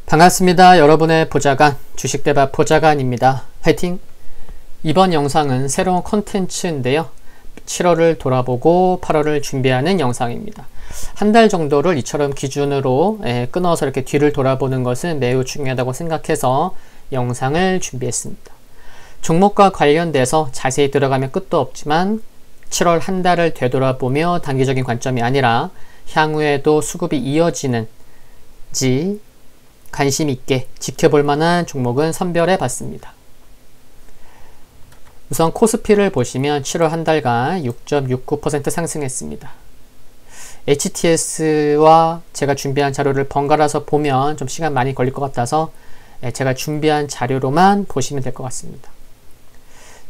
반갑습니다. 여러분의 보좌관, 주식대박 보좌관입니다. 화이팅! 이번 영상은 새로운 콘텐츠인데요. 7월을 돌아보고 8월을 준비하는 영상입니다. 한 달 정도를 이처럼 기준으로 끊어서 이렇게 뒤를 돌아보는 것은 매우 중요하다고 생각해서 영상을 준비했습니다. 종목과 관련돼서 자세히 들어가면 끝도 없지만 7월 한 달을 되돌아보며 단기적인 관점이 아니라 향후에도 수급이 이어지는지 관심 있게 지켜볼 만한 종목은 선별해 봤습니다. 우선 코스피를 보시면 7월 한 달간 6.69% 상승했습니다. HTS와 제가 준비한 자료를 번갈아서 보면 좀 시간 많이 걸릴 것 같아서 제가 준비한 자료로만 보시면 될 것 같습니다.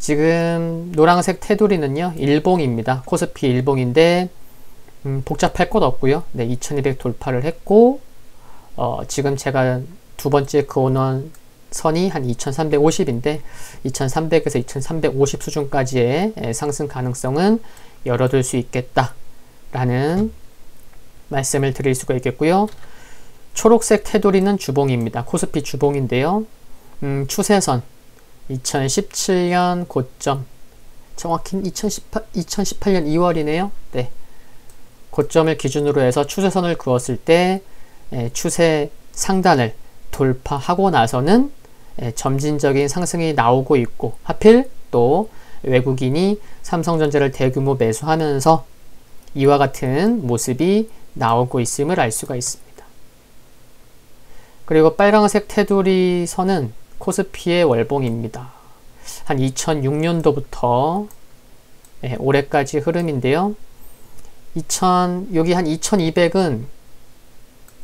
지금 노란색 테두리는요, 일봉입니다. 코스피 일봉인데 복잡할 것 없고요. 2200 돌파를 했고 지금 제가 두 번째 그원원 선이 한 2350인데 2300에서 2350 수준까지의 상승 가능성은 열어둘 수 있겠다 라는 말씀을 드릴 수가 있겠고요. 초록색 테두리는 주봉입니다. 코스피 주봉인데요. 추세선 2017년 고점, 정확히 2018년 2월이네요. 네. 고점을 기준으로 해서 추세선을 그었을 때 추세 상단을 돌파하고 나서는 점진적인 상승이 나오고 있고, 하필 또 외국인이 삼성전자를 대규모 매수하면서 이와 같은 모습이 나오고 있음을 알 수가 있습니다. 그리고 빨간색 테두리 선은 코스피의 월봉입니다. 한 2006년도부터 올해까지 흐름인데요. 여기 한 2200은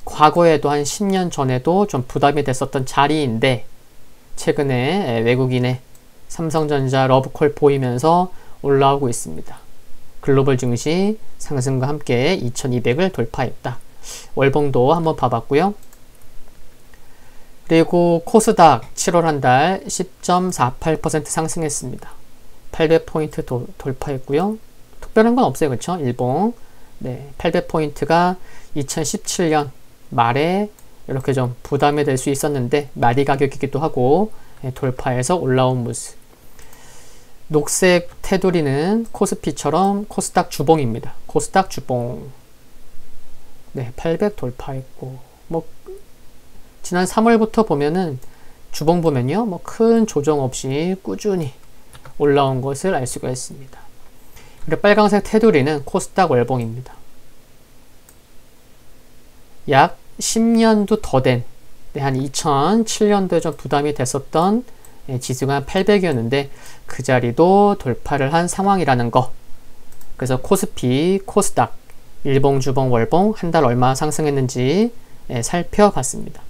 과거에도 한 10년 전에도 좀 부담이 됐었던 자리인데 최근에 외국인의 삼성전자 러브콜 보이면서 올라오고 있습니다. 글로벌 증시 상승과 함께 2200을 돌파했다. 월봉도 한번 봐봤고요. 그리고 코스닥 7월 한 달 10.48% 상승했습니다. 800포인트 돌파했고요. 특별한 건 없어요. 그렇죠? 일봉. 네, 800포인트가 2017년 말에 이렇게 좀 부담이 될 수 있었는데 마디 가격이기도 하고 돌파해서 올라온 모습. 녹색 테두리는 코스피처럼 코스닥 주봉입니다. 코스닥 주봉. 네, 800 돌파했고 지난 3월부터 보면은 주봉 보면요, 큰 조정 없이 꾸준히 올라온 것을 알 수가 있습니다. 그리고 빨간색 테두리는 코스닥 월봉입니다. 약 10년도 더 된, 한 2007년도에 좀 부담이 됐었던 지수가 한 800이었는데 그 자리도 돌파를 한 상황이라는 거. 그래서 코스피, 코스닥, 일봉, 주봉, 월봉 한 달 얼마 상승했는지 살펴봤습니다.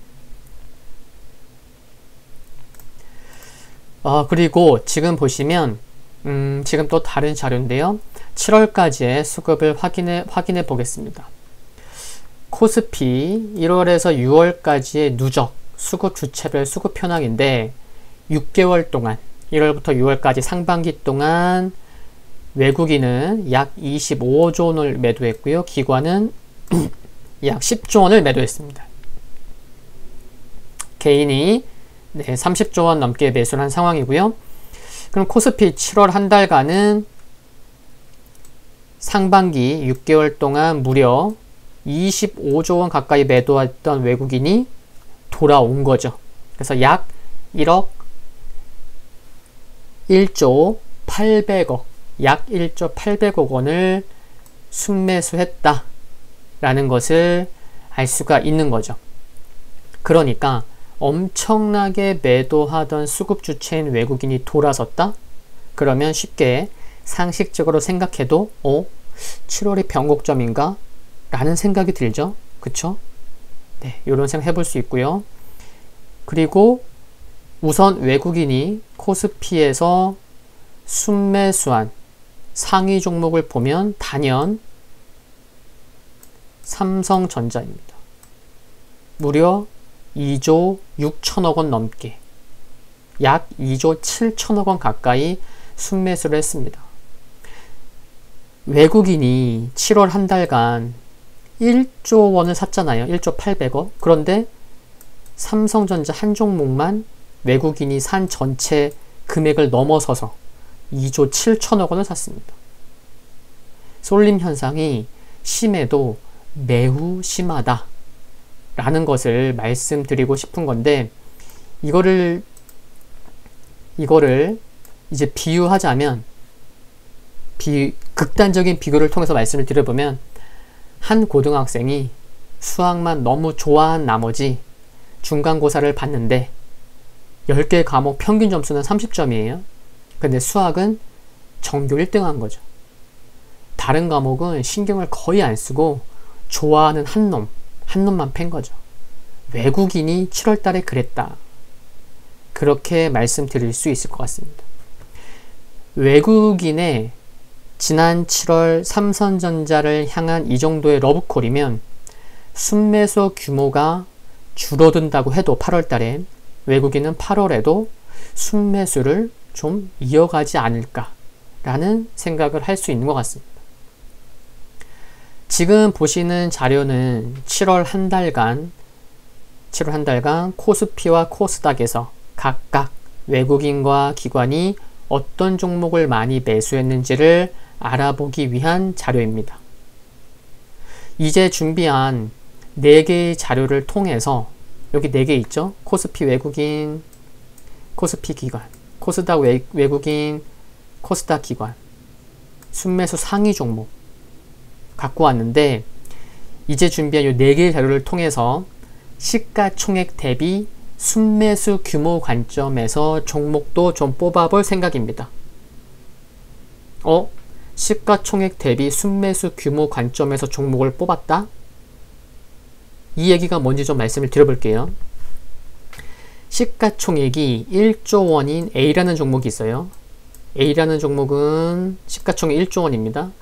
그리고 지금 보시면 지금 또 다른 자료인데요. 7월까지의 수급을 확인해 보겠습니다. 코스피 1월에서 6월까지의 누적 수급 주체별 수급 현황인데 6개월 동안 1월부터 6월까지 상반기 동안 외국인은 약 25조 원을 매도했고요. 기관은 약 10조 원을 매도했습니다. 개인이 30조 원 넘게 매수를 한 상황이고요. 그럼 코스피 7월 한 달간은 상반기 6개월 동안 무려 25조 원 가까이 매도했던 외국인이 돌아온 거죠. 그래서 약 1조 800억, 약 1조 800억 원을 순매수했다 라는 것을 알 수가 있는 거죠. 그러니까 엄청나게 매도하던 수급 주체인 외국인이 돌아섰다? 그러면 쉽게 상식적으로 생각해도 7월이 변곡점인가? 라는 생각이 들죠. 그쵸? 네, 이런 생각 해볼 수 있고요. 그리고 우선 외국인이 코스피에서 순매수한 상위 종목을 보면 단연 삼성전자입니다. 무려 2조 6천억 원 넘게, 약 2조 7천억 원 가까이 순매수를 했습니다. 외국인이 7월 한 달간 1조 원을 샀잖아요. 1조 800억. 그런데 삼성전자 한 종목만 외국인이 산 전체 금액을 넘어서서 2조 7천억 원을 샀습니다. 쏠림 현상이 심해도 매우 심하다 라는 것을 말씀드리고 싶은 건데, 이거를 이제 비유하자면, 극단적인 비교를 통해서 말씀을 드려보면, 한 고등학생이 수학만 너무 좋아한 나머지 중간고사를 봤는데 10개 과목 평균 점수는 30점이에요. 근데 수학은 전교 1등 한 거죠. 다른 과목은 신경을 거의 안 쓰고 좋아하는 한 놈만 팬 거죠. 외국인이 7월 달에 그랬다. 그렇게 말씀드릴 수 있을 것 같습니다. 외국인의 지난 7월 삼성전자를 향한 이 정도의 러브콜이면 순매수 규모가 줄어든다고 해도 8월 달에 외국인은 8월에도 순매수를 좀 이어가지 않을까라는 생각을 할 수 있는 것 같습니다. 지금 보시는 자료는 7월 한 달간 코스피와 코스닥에서 각각 외국인과 기관이 어떤 종목을 많이 매수했는지를 알아보기 위한 자료입니다. 이제 준비한 4개의 자료를 통해서, 여기 4개 있죠? 코스피 외국인, 코스피 기관, 코스닥 외국인, 코스닥 기관, 순매수 상위 종목 갖고 왔는데, 이제 준비한 이 4개의 자료를 통해서 시가총액 대비 순매수 규모 관점에서 종목도 좀 뽑아볼 생각입니다. 시가총액 대비 순매수 규모 관점에서 종목을 뽑았다? 이 얘기가 뭔지 좀 말씀을 드려볼게요. 시가총액이 1조 원인 A라는 종목이 있어요. A라는 종목은 시가총액 1조 원입니다.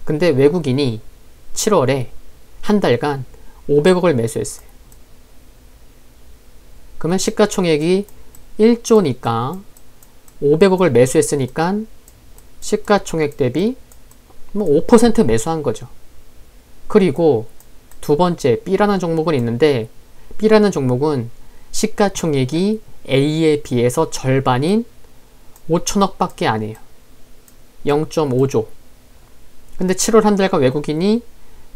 근데 외국인이 7월에 한 달간 500억을 매수했어요. 그러면 시가총액이 1조니까 500억을 매수했으니까 시가총액 대비 5% 매수한 거죠. 그리고 두 번째 B라는 종목은 있는데, B라는 종목은 시가총액이 A에 비해서 절반인 5천억 밖에 안 해요. 0.5조. 근데 7월 한 달간 외국인이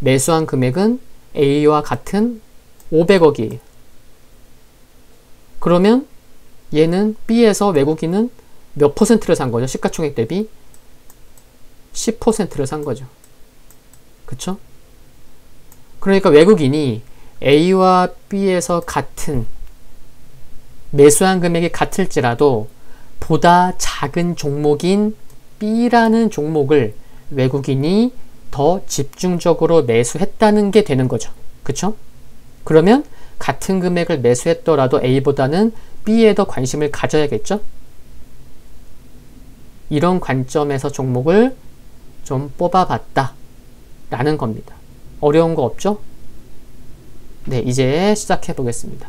매수한 금액은 A와 같은 500억이에요. 그러면 얘는 B에서 외국인은 몇 퍼센트를 산 거죠? 시가총액 대비 10%를 산 거죠. 그쵸? 그러니까 외국인이 A와 B에서 같은 매수한 금액이 같을지라도 보다 작은 종목인 B라는 종목을 외국인이 더 집중적으로 매수했다는 게 되는 거죠. 그쵸? 그러면 같은 금액을 매수했더라도 A보다는 B에 더 관심을 가져야겠죠? 이런 관점에서 종목을 좀 뽑아봤다 라는 겁니다. 어려운 거 없죠? 네, 이제 시작해 보겠습니다.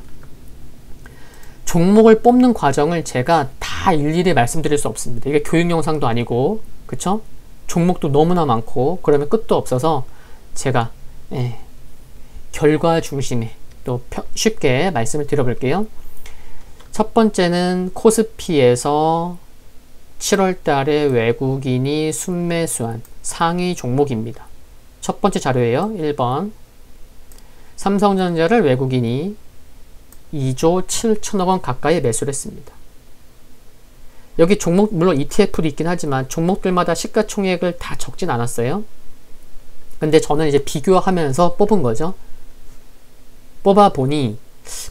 종목을 뽑는 과정을 제가 다 일일이 말씀드릴 수 없습니다. 이게 교육 영상도 아니고, 그쵸? 종목도 너무나 많고 그러면 끝도 없어서 제가 결과 중심에 또 쉽게 말씀을 드려볼게요. 첫 번째는 코스피에서 7월 달에 외국인이 순매수한 상위 종목입니다. 첫 번째 자료예요. 1번. 삼성전자를 외국인이 2조 7천억 원 가까이 매수를 했습니다. 여기 종목, 물론 ETF도 있긴 하지만 종목들마다 시가총액을 다 적진 않았어요. 근데 저는 이제 비교하면서 뽑은 거죠. 뽑아보니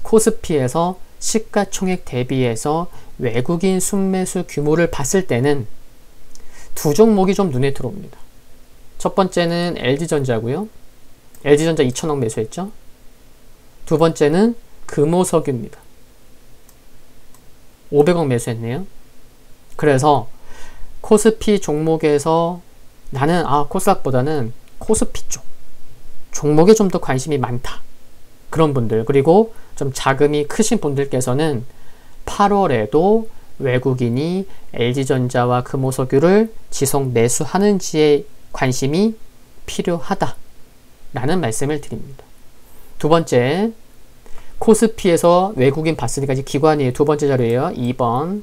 코스피에서 시가총액 대비해서 외국인 순매수 규모를 봤을 때는 두 종목이 좀 눈에 들어옵니다. 첫 번째는 LG전자고요. LG전자 2천억 매수했죠. 두 번째는 금호석유입니다. 500억 매수했네요. 그래서 코스피 종목에서 나는 코스닥보다는 코스피 쪽 종목에 좀 더 관심이 많다. 그런 분들, 그리고 좀 자금이 크신 분들께서는 8월에도 외국인이 LG전자와 금호석유를 지속 매수하는지에 관심이 필요하다 라는 말씀을 드립니다. 두 번째, 코스피에서 외국인 봤으니까 이제 기관이에요. 두 번째 자료예요. 2번.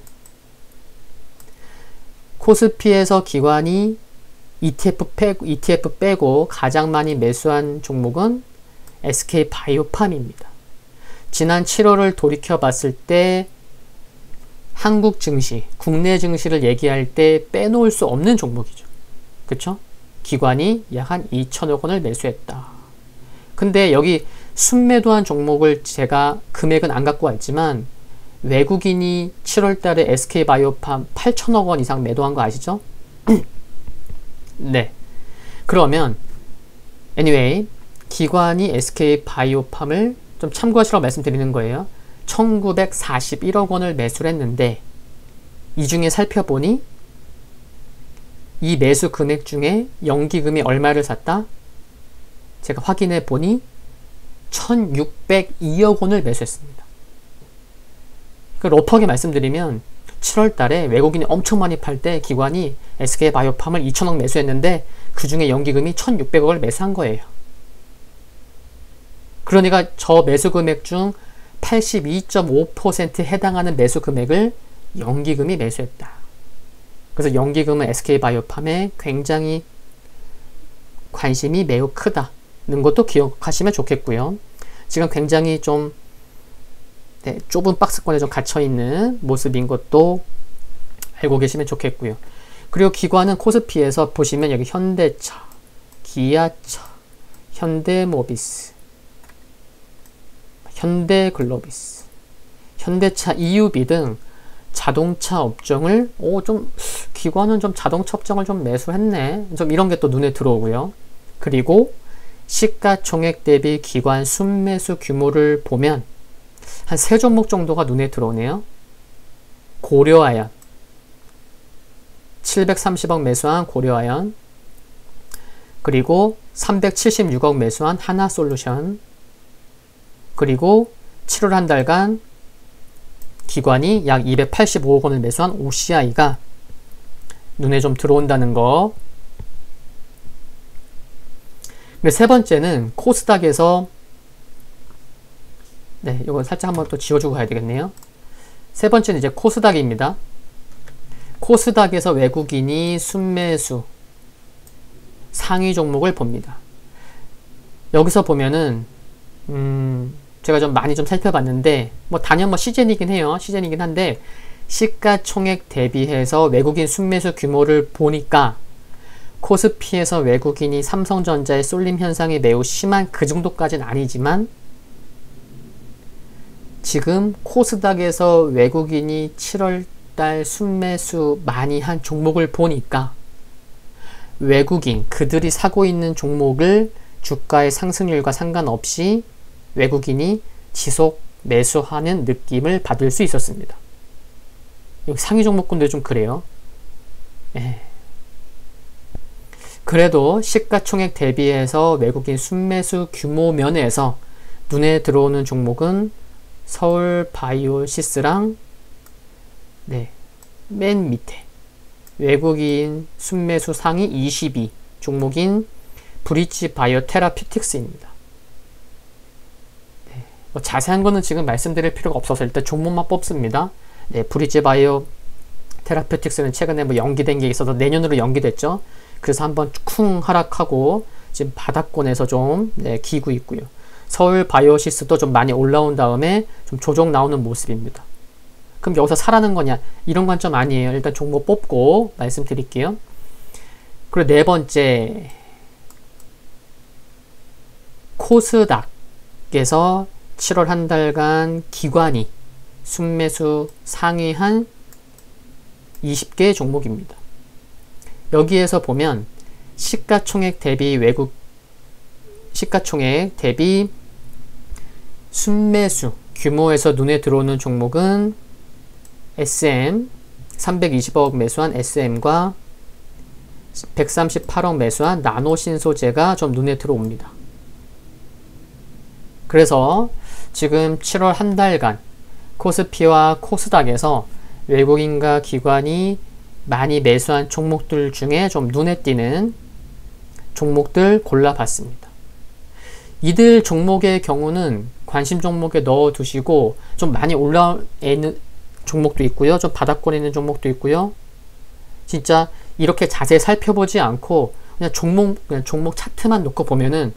코스피에서 기관이 ETF 빼고 가장 많이 매수한 종목은 SK바이오팜입니다. 지난 7월을 돌이켜 봤을 때 한국 증시, 국내 증시를 얘기할 때 빼놓을 수 없는 종목이죠. 그쵸? 기관이 약 한 2천억 원을 매수했다. 근데 여기 순매도한 종목을 제가 금액은 안 갖고 왔지만 외국인이 7월 달에 SK바이오팜 8천억 원 이상 매도한 거 아시죠? 네. 그러면 anyway 기관이 SK바이오팜을 좀 참고하시라고 말씀드리는 거예요. 1941억 원을 매수를 했는데 이 중에 살펴보니 이 매수 금액 중에 연기금이 얼마를 샀다? 제가 확인해 보니 1602억 원을 매수했습니다. 러프하게 말씀드리면 7월 달에 외국인이 엄청 많이 팔 때 기관이 SK바이오팜을 2천억 매수했는데 그 중에 연기금이 1600억을 매수한 거예요. 그러니까 저 매수 금액 중 82.5%에 해당하는 매수 금액을 연기금이 매수했다. 그래서 연기금은 SK바이오팜에 굉장히 관심이 매우 크다는 것도 기억하시면 좋겠고요. 지금 굉장히 좀 좁은 박스권에 좀 갇혀있는 모습인 것도 알고 계시면 좋겠고요. 그리고 기관은 코스피에서 보시면 여기 현대차, 기아차, 현대모비스, 현대글로비스, 현대차 EUB 등 자동차 업종을 좀 기관은 좀 자동차 업종을 좀 매수했네. 좀 이런 게 또 눈에 들어오고요. 그리고 시가총액 대비 기관 순매수 규모를 보면 한 3종목 정도가 눈에 들어오네요. 고려아연 730억 매수한 고려아연, 그리고 376억 매수한 하나솔루션, 그리고 7월 한 달간 기관이 약 285억 원을 매수한 OCI가 눈에 좀 들어온다는 거. 근데 세 번째는 코스닥에서 이거 살짝 한번 또 지워주고 가야 되겠네요. 세 번째는 이제 코스닥입니다. 코스닥에서 외국인이 순매수 상위 종목을 봅니다. 여기서 보면은 제가 좀 많이 좀 살펴봤는데 단연 시즌이긴 해요. 시즌이긴 한데 시가총액 대비해서 외국인 순매수 규모를 보니까 코스피에서 외국인이 삼성전자의 쏠림 현상이 매우 심한 그 정도까지는 아니지만 지금 코스닥에서 외국인이 7월달 순매수 많이 한 종목을 보니까 외국인 그들이 사고 있는 종목을 주가의 상승률과 상관없이 외국인이 지속 매수하는 느낌을 받을 수 있었습니다. 여기 상위 종목군들 좀 그래요. 그래도 시가총액 대비해서 외국인 순매수 규모 면에서 눈에 들어오는 종목은 서울바이오시스랑 맨 밑에 외국인 순매수 상위 22 종목인 브릿지바이오 테라퓨틱스입니다. 자세한 거는 지금 말씀드릴 필요가 없어서 일단 종목만 뽑습니다. 브릿지바이오 테라퓨틱스는 최근에 연기된 게 있어서 내년으로 연기됐죠. 그래서 한번 쿵 하락하고 지금 바닥권에서 좀 기고 있고요. 서울바이오시스도 좀 많이 올라온 다음에 좀 조정 나오는 모습입니다. 그럼 여기서 사라는 거냐? 이런 관점 아니에요. 일단 종목 뽑고 말씀드릴게요. 그리고 네 번째, 코스닥에서 7월 한 달간 기관이 순매수 상위한 20개 종목입니다. 여기에서 보면 시가총액 대비 시가총액 대비 순매수 규모에서 눈에 들어오는 종목은 SM 320억 매수한 SM과 138억 매수한 나노신소재가 좀 눈에 들어옵니다. 그래서 지금 7월 한 달간 코스피와 코스닥에서 외국인과 기관이 많이 매수한 종목들 중에 좀 눈에 띄는 종목들 골라봤습니다. 이들 종목의 경우는 관심 종목에 넣어 두시고, 좀 많이 올라있는 종목도 있고요. 좀 바닥권에 있는 종목도 있고요. 진짜 이렇게 자세히 살펴보지 않고 그냥 종목 차트만 놓고 보면은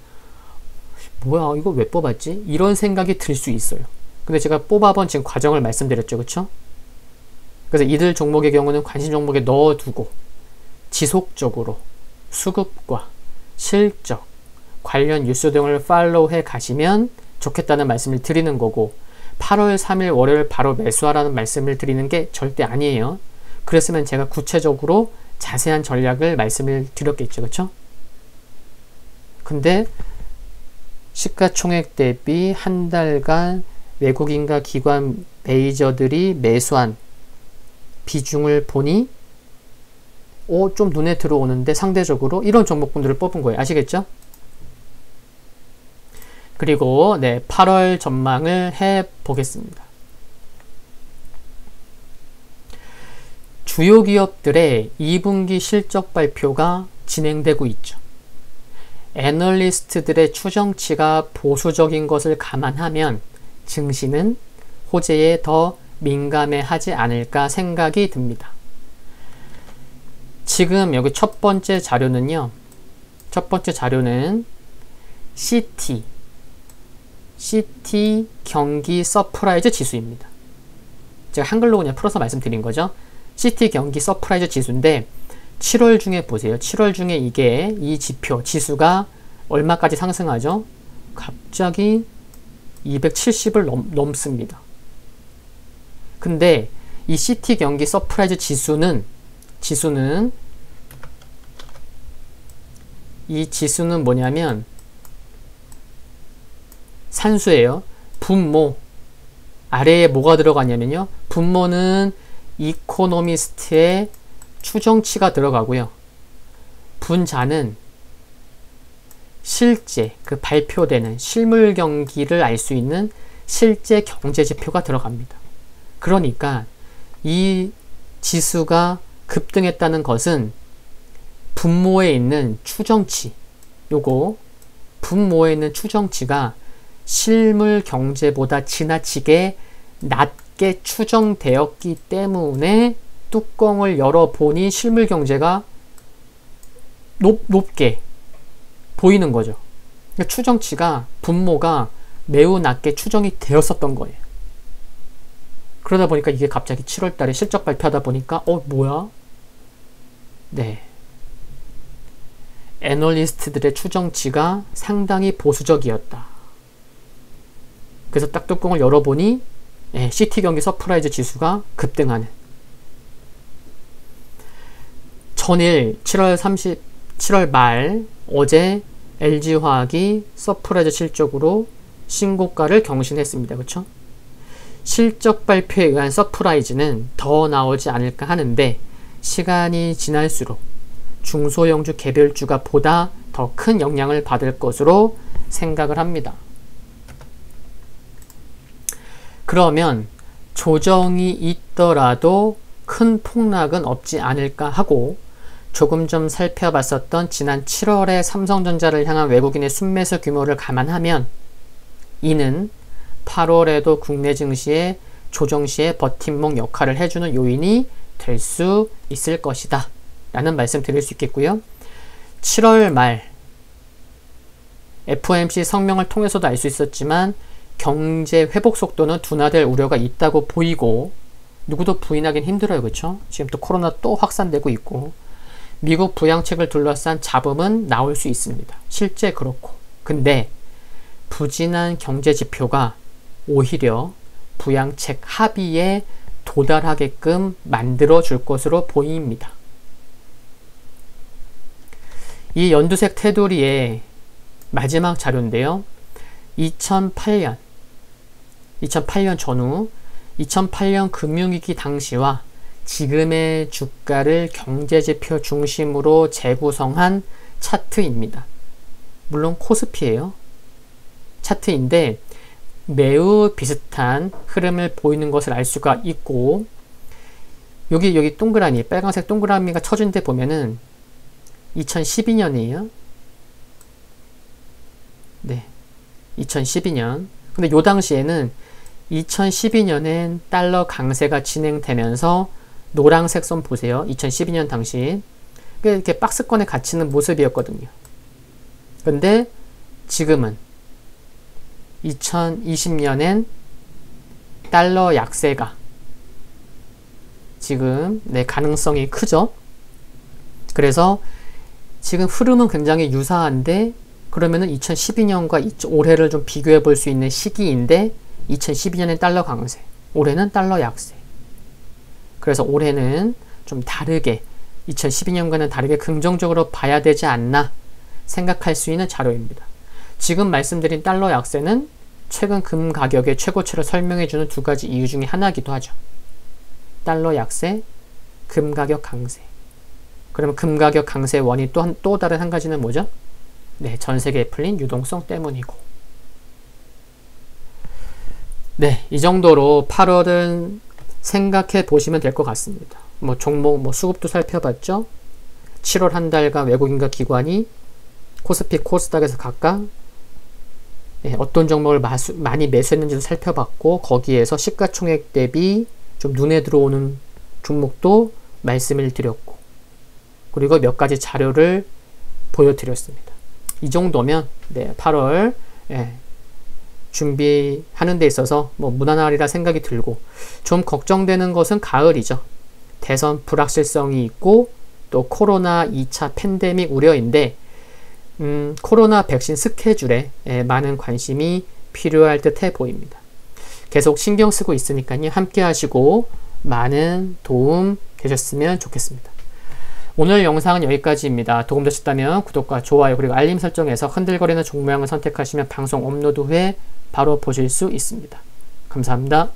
뭐야 이거 왜 뽑았지? 이런 생각이 들 수 있어요. 근데 제가 뽑아본 지금 과정을 말씀드렸죠. 그쵸? 그래서 이들 종목의 경우는 관심 종목에 넣어두고 지속적으로 수급과 실적, 관련 뉴스 등을 팔로우해 가시면 좋겠다는 말씀을 드리는 거고, 8월 3일 월요일 바로 매수하라는 말씀을 드리는 게 절대 아니에요. 그랬으면 제가 구체적으로 자세한 전략을 말씀을 드렸겠죠. 그쵸? 근데 시가총액 대비 한 달간 외국인과 기관 메이저들이 매수한 비중을 보니 좀 눈에 들어오는데 상대적으로 이런 종목군들을 뽑은 거예요. 아시겠죠? 그리고 8월 전망을 해 보겠습니다. 주요 기업들의 2분기 실적 발표가 진행되고 있죠. 애널리스트들의 추정치가 보수적인 것을 감안하면 증시는 호재에 더 민감해하지 않을까 생각이 듭니다. 지금 여기 첫 번째 자료는요. 첫 번째 자료는 CT 경기 서프라이즈 지수입니다. 제가 한글로 그냥 풀어서 말씀드린 거죠. CT 경기 서프라이즈 지수인데 7월 중에 보세요. 7월 중에 이게 이 지수가 얼마까지 상승하죠? 갑자기 270을 넘습니다. 근데 이 CT 경기 서프라이즈 지수는 뭐냐면 산수예요. 분모 아래에 뭐가 들어가냐면요. 분모는 이코노미스트의 추정치가 들어가고요. 분자는 실제 발표되는 실물 경기를 알 수 있는 실제 경제 지표가 들어갑니다. 그러니까 이 지수가 급등했다는 것은 분모에 있는 추정치, 분모에 있는 추정치가 실물 경제보다 지나치게 낮게 추정되었기 때문에 뚜껑을 열어보니 실물 경제가 높게 보이는 거죠. 그러니까 추정치가, 분모가 매우 낮게 추정이 되었었던 거예요. 그러다 보니까 이게 갑자기 7월 달에 실적 발표하다 보니까 뭐야? 애널리스트들의 추정치가 상당히 보수적이었다. 그래서 딱 뚜껑을 열어보니 CT 경기 서프라이즈 지수가 급등하는. 전일 7월 말 어제 LG화학이 서프라이즈 실적으로 신고가를 경신했습니다. 그렇죠? 실적 발표에 의한 서프라이즈는 더 나오지 않을까 하는데 시간이 지날수록 중소형주 개별주가 보다 더 큰 영향을 받을 것으로 생각을 합니다. 그러면 조정이 있더라도 큰 폭락은 없지 않을까 하고 조금 전 살펴봤었던 지난 7월에 삼성전자를 향한 외국인의 순매수 규모를 감안하면 이는 8월에도 국내 증시의 조정 시에 버팀목 역할을 해주는 요인이 될 수 있을 것이다 라는 말씀 드릴 수 있겠고요. 7월 말 FOMC 성명을 통해서도 알 수 있었지만 경제 회복 속도는 둔화될 우려가 있다고 보이고, 누구도 부인하긴 힘들어요. 그렇죠? 지금 또 코로나 또 확산되고 있고, 미국 부양책을 둘러싼 잡음은 나올 수 있습니다. 실제 그렇고. 근데 부진한 경제 지표가 오히려 부양책 합의에 도달하게끔 만들어 줄 것으로 보입니다. 이 연두색 테두리의 마지막 자료인데요. 2008년 전후 2008년 금융위기 당시와 지금의 주가를 경제지표 중심으로 재구성한 차트입니다. 물론 코스피예요. 차트인데 매우 비슷한 흐름을 보이는 것을 알 수가 있고, 여기 동그라미, 빨간색 동그라미가 쳐진 데 보면은 2012년이에요. 네, 2012년 근데 요 당시에는 2012년엔 달러 강세가 진행되면서 노란색 선 보세요. 2012년 당시 이렇게 박스권에 갇히는 모습이었거든요. 근데 지금은 2020년엔 달러 약세가 지금 가능성이 크죠. 그래서 지금 흐름은 굉장히 유사한데 그러면은 2012년과 올해를 좀 비교해 볼 수 있는 시기인데 2012년엔 달러 강세, 올해는 달러 약세. 그래서 올해는 좀 다르게 2012년과는 다르게 긍정적으로 봐야 되지 않나 생각할 수 있는 자료입니다. 지금 말씀드린 달러 약세는 최근 금 가격의 최고치를 설명해주는 두 가지 이유 중에 하나이기도 하죠. 달러 약세, 금 가격 강세. 그러면 금 가격 강세 원인 또 다른 한 가지는 뭐죠? 네, 전 세계에 풀린 유동성 때문이고. 네, 이 정도로 8월은 생각해 보시면 될 것 같습니다. 뭐 종목, 수급도 살펴봤죠? 7월 한 달간 외국인과 기관이 코스피, 코스닥에서 각각 어떤 종목을 많이 매수했는지도 살펴봤고, 거기에서 시가총액 대비 좀 눈에 들어오는 종목도 말씀을 드렸고, 그리고 몇 가지 자료를 보여드렸습니다. 이 정도면 8월 준비하는 데 있어서 무난하리라 생각이 들고, 좀 걱정되는 것은 가을이죠. 대선 불확실성이 있고 또 코로나 2차 팬데믹 우려인데 코로나 백신 스케줄에 많은 관심이 필요할 듯해 보입니다. 계속 신경 쓰고 있으니까요. 함께 하시고 많은 도움 되셨으면 좋겠습니다. 오늘 영상은 여기까지입니다. 도움 되셨다면 구독과 좋아요 그리고 알림 설정에서 흔들거리는 종 모양을 선택하시면 방송 업로드 후에 바로 보실 수 있습니다. 감사합니다.